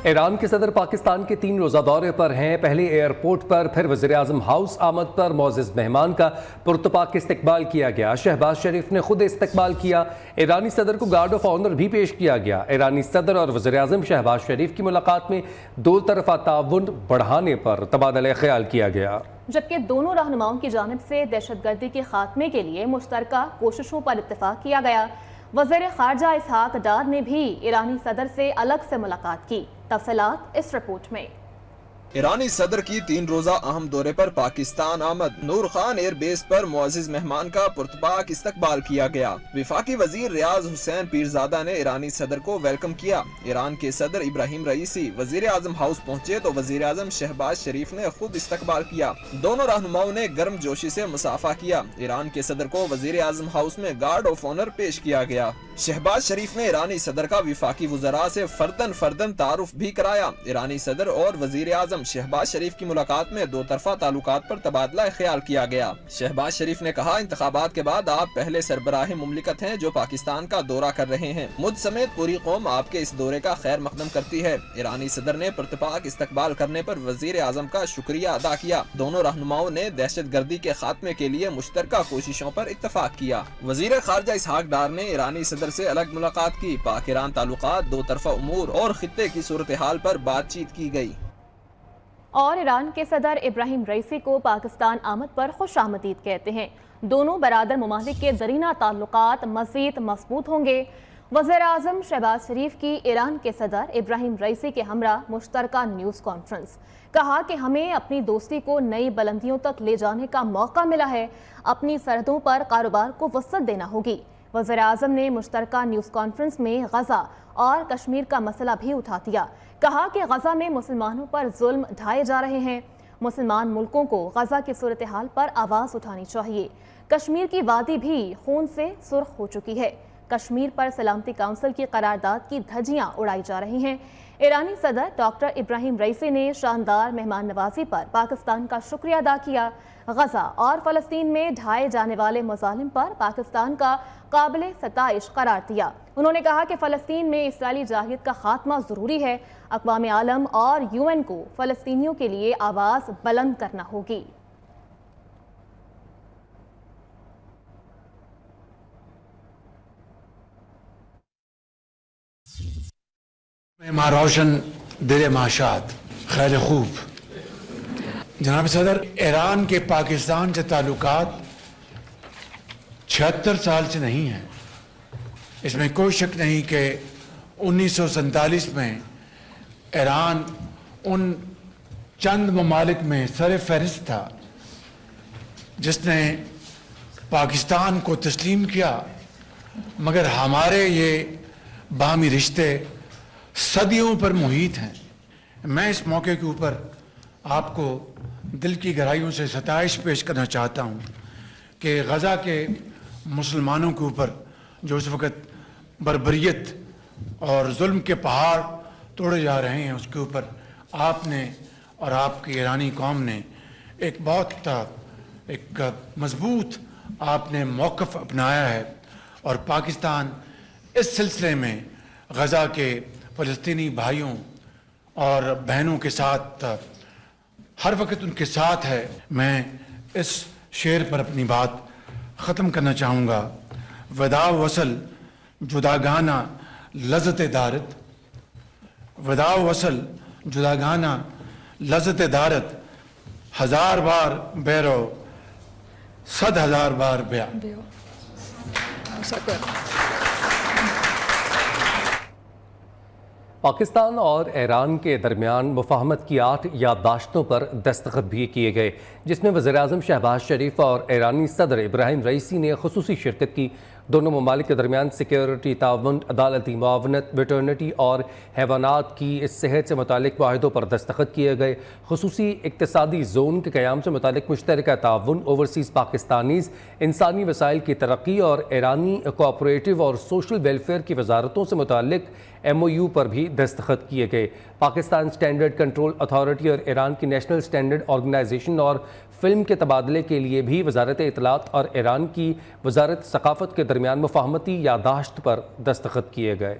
ایران کے صدر پاکستان کے 3 روزہ دورے پر ہیں۔ پہلے ایئرپورٹ پر، پھر وزیراعظم ہاؤس آمد پر معزز مہمان کا پرتپاک استقبال کیا گیا۔ شہباز شریف نے خود استقبال کیا۔ ایرانی صدر کو گارڈ آف آنر بھی پیش کیا گیا۔ ایرانی صدر اور وزیراعظم شہباز شریف کی ملاقات میں دو طرفہ تعاون بڑھانے پر تبادلہ خیال کیا گیا، جبکہ دونوں رہنماؤں کی جانب سے دہشت گردی کے خاتمے کے لیے مشترکہ کوششوں پر اتفاق کیا گیا۔ وزیر خارجہ اسحاق ڈار نے بھی ایرانی صدر سے الگ سے ملاقات کی۔ تفصیلات اس رپورٹ میں۔ ایرانی صدر کی 3 روزہ اہم دورے پر پاکستان آمد۔ نور خان ایئر بیس پر معزز مہمان کا پرتپاک استقبال کیا گیا۔ وفاقی وزیر ریاض حسین پیرزادہ نے ایرانی صدر کو ویلکم کیا۔ ایران کے صدر ابراہیم رئیسی وزیر اعظم ہاؤس پہنچے تو وزیر اعظم شہباز شریف نے خود استقبال کیا۔ دونوں رہنماؤں نے گرم جوشی سے مصافحہ کیا۔ ایران کے صدر کو وزیر اعظم ہاؤس میں گارڈ آف آنر پیش کیا گیا۔ شہباز شریف نے ایرانی صدر کا وفاقی وزراء سے فردن تعارف بھی کرایا۔ ایرانی صدر اور وزیر اعظم شہباز شریف کی ملاقات میں دو طرفہ تعلقات پر تبادلہ خیال کیا گیا۔ شہباز شریف نے کہا، انتخابات کے بعد آپ پہلے سربراہ مملکت ہیں جو پاکستان کا دورہ کر رہے ہیں۔ مجھ سمیت پوری قوم آپ کے اس دورے کا خیر مقدم کرتی ہے۔ ایرانی صدر نے پرتپاک استقبال کرنے پر وزیر اعظم کا شکریہ ادا کیا۔ دونوں رہنماؤں نے دہشت گردی کے خاتمے کے لیے مشترکہ کوششوں پر اتفاق کیا۔ وزیر خارجہ اسحاق ڈار نے ایرانی صدر سے الگ ملاقات کی۔ پاک ایران تعلقات، دو طرفہ امور اور خطے کی صورتحال پر بات چیت کی گئی۔ اور ایران کے صدر ابراہیم رئیسی کو پاکستان آمد پر خوش آمدید کہتے ہیں۔ دونوں برادر ممالک کے زرینہ تعلقات مزید مضبوط ہوں گے۔ وزیر اعظم شہباز شریف کی ایران کے صدر ابراہیم رئیسی کے ہمراہ مشترکہ نیوز کانفرنس۔ کہا کہ ہمیں اپنی دوستی کو نئی بلندیوں تک لے جانے کا موقع ملا ہے۔ اپنی سرحدوں پر کاروبار کو وسعت دینا ہوگی۔ وزیر اعظم نے مشترکہ نیوز کانفرنس میں غزہ اور کشمیر کا مسئلہ بھی اٹھا دیا۔ کہا کہ غزہ میں مسلمانوں پر ظلم ڈھائے جا رہے ہیں۔ مسلمان ملکوں کو غزہ کی صورتحال پر آواز اٹھانی چاہیے۔ کشمیر کی وادی بھی خون سے سرخ ہو چکی ہے۔ کشمیر پر سلامتی کونسل کی قرارداد کی دھجیاں اڑائی جا رہی ہیں۔ ایرانی صدر ڈاکٹر ابراہیم رئیسی نے شاندار مہمان نوازی پر پاکستان کا شکریہ ادا کیا۔ غزہ اور فلسطین میں ڈھائے جانے والے مظالم پر پاکستان کا قابل ستائش قرار دیا۔ انہوں نے کہا کہ فلسطین میں اسرائیلی جارحیت کا خاتمہ ضروری ہے۔ اقوام عالم اور UN کو فلسطینیوں کے لیے آواز بلند کرنا ہوگی۔ ماں روشن دل ماشاد خیر خوب۔ جناب صدر، ایران کے پاکستان سے تعلقات 76 سال سے نہیں ہیں۔ اس میں کوئی شک نہیں کہ 1947 میں ایران ان چند ممالک میں سر فہرست تھا جس نے پاکستان کو تسلیم کیا، مگر ہمارے یہ باہمی رشتے صدیوں پر محیط ہیں۔ میں اس موقع کے اوپر آپ کو دل کی گہرائیوں سے ستائش پیش کرنا چاہتا ہوں کہ غزہ کے مسلمانوں کے اوپر جو اس وقت بربریت اور ظلم کے پہاڑ توڑے جا رہے ہیں، اس کے اوپر آپ نے اور آپ کی ایرانی قوم نے ایک بہت مضبوط آپ نے موقف اپنایا ہے، اور پاکستان اس سلسلے میں غزہ کے فلسطینی بھائیوں اور بہنوں کے ساتھ ہر وقت ان کے ساتھ ہے۔ میں اس شعر پر اپنی بات ختم کرنا چاہوں گا۔ وداع وصل جداگانہ لذت دارت، وداع وصل جداگانہ لذت دارت، ہزار بار بیرو 100,000 بار بیا۔ پاکستان اور ایران کے درمیان مفاہمت کی 8 یادداشتوں پر دستخط بھی کیے گئے، جس میں وزیراعظم شہباز شریف اور ایرانی صدر ابراہیم رئیسی نے خصوصی شرکت کی۔ دونوں ممالک کے درمیان سیکیورٹی تعاون، عدالتی معاونت، ویٹرنٹی اور حیوانات کی صحت سے متعلق معاہدوں پر دستخط کیے گئے۔ خصوصی اقتصادی زون کے قیام سے متعلق مشترکہ تعاون، اوورسیز پاکستانیز، انسانی وسائل کی ترقی اور ایرانی کوآپریٹو اور سوشل ویلفیئر کی وزارتوں سے متعلق MOU پر بھی دستخط کیے گئے۔ پاکستان اسٹینڈرڈ کنٹرول اتھارٹی اور ایران کی نیشنل اسٹینڈرڈ آرگنائزیشن اور فلم کے تبادلے کے لیے بھی وزارت اطلاعات اور ایران کی وزارت ثقافت کے درمیان مفاہمتی یادداشت پر دستخط کیے گئے۔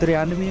93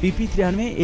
PP 93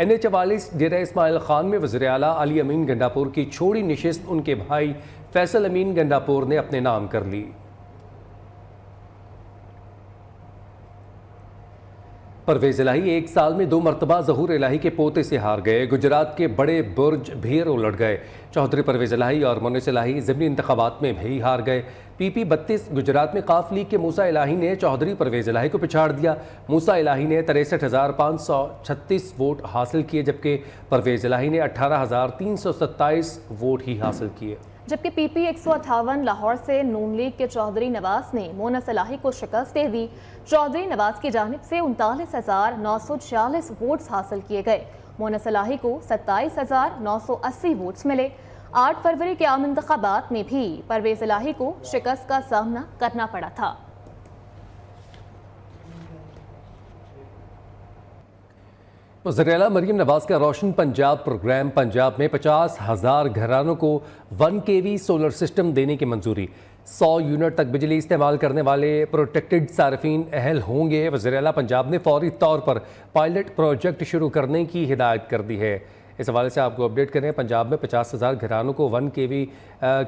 NH-44 ڈیرہ اسماعیل خان میں وزیر اعلیٰ علی امین گنڈاپور کی چھوڑی نشست ان کے بھائی فیصل امین گنڈاپور نے اپنے نام کر لی۔ پرویز الہی 1 سال میں 2 مرتبہ ظہور الہی کے پوتے سے ہار گئے۔ گجرات کے بڑے برج بھیر الٹ گئے۔ چودھری پرویز الہی اور مونس الہی ضمنی انتخابات میں بھی ہار گئے۔ PP 32 گجرات میں قاف لیگ کے موسیٰ الہی نے چودھری پرویز الہی کو پچھاڑ دیا۔ موسیٰ الہی نے 63,536 ووٹ حاصل کیے جبکہ پرویز الہی نے 18,327 ووٹ ہی حاصل کیے۔ جبکہ PP 158 لاہور سے نون لیگ کے چودھری نواز نے مونس الہی کو شکست دے دی۔ چودھری نواز کی جانب سے 39,946 ووٹس حاصل کیے گئے۔ مونس الہی کو 27,980 ووٹس ملے۔ 8 فروری کے عام انتخابات میں بھی پرویز الہی کو شکست کا سامنا کرنا پڑا تھا۔ وزیر اعلیٰ مریم نواز کا روشن پنجاب پروگرام پنجاب میں 50,000 گھرانوں کو 1 kV سولر سسٹم دینے کی منظوری۔ 100 یونٹ تک بجلی استعمال کرنے والے پروٹیکٹڈ صارفین اہل ہوں گے۔ وزیر اعلیٰ پنجاب نے فوری طور پر پائلٹ پروجیکٹ شروع کرنے کی ہدایت کر دی ہے۔ اس حوالے سے آپ کو اپڈیٹ کریں، پنجاب میں 50,000 گھرانوں کو 1 kV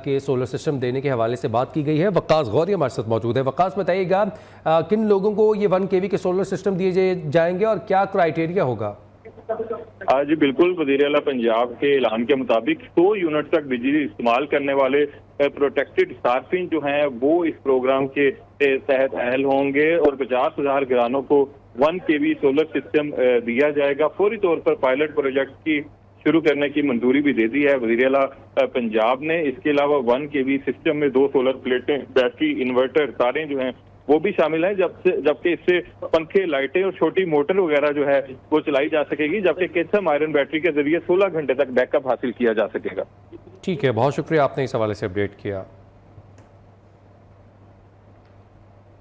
کے سولر سسٹم دینے کے حوالے سے بات کی گئی ہے۔ وقاص غوری ہمارے ساتھ موجود ہے۔ وقاص بتائیے گا کن لوگوں کو یہ 1 kV کے سولر سسٹم دیے جائیں گے اور کیا کرائیٹیریا ہوگا؟ جی بالکل، وزیر اعلیٰ پنجاب کے اعلان کے مطابق 100 یونٹ تک بجلی استعمال کرنے والے پروٹیکٹڈ صارفین جو ہیں وہ اس پروگرام کے تحت اہل ہوں گے اور 50,000 گھرانوں کو 1 kV سولر سسٹم دیا جائے گا۔ فوری طور پر پائلٹ پروجیکٹ کی شروع کرنے کی منظوری بھی دے دی ہے وزیر اعلیٰ پنجاب نے۔ اس کے علاوہ 1 kV سسٹم میں 2 سولر پلیٹیں، بیٹری، انورٹر، تاریں جو ہیں وہ بھی شامل ہیں، جبکہ اس سے پنکھے، لائٹیں اور چھوٹی موٹر وغیرہ جو ہے وہ چلائی جا سکے گی، جبکہ کیلشیم آئرن بیٹری کے ذریعے 16 گھنٹے تک بیک اپ حاصل کیا جا سکے گا۔ ٹھیک ہے، بہت شکریہ، آپ نے اس حوالے سے اپڈیٹ کیا۔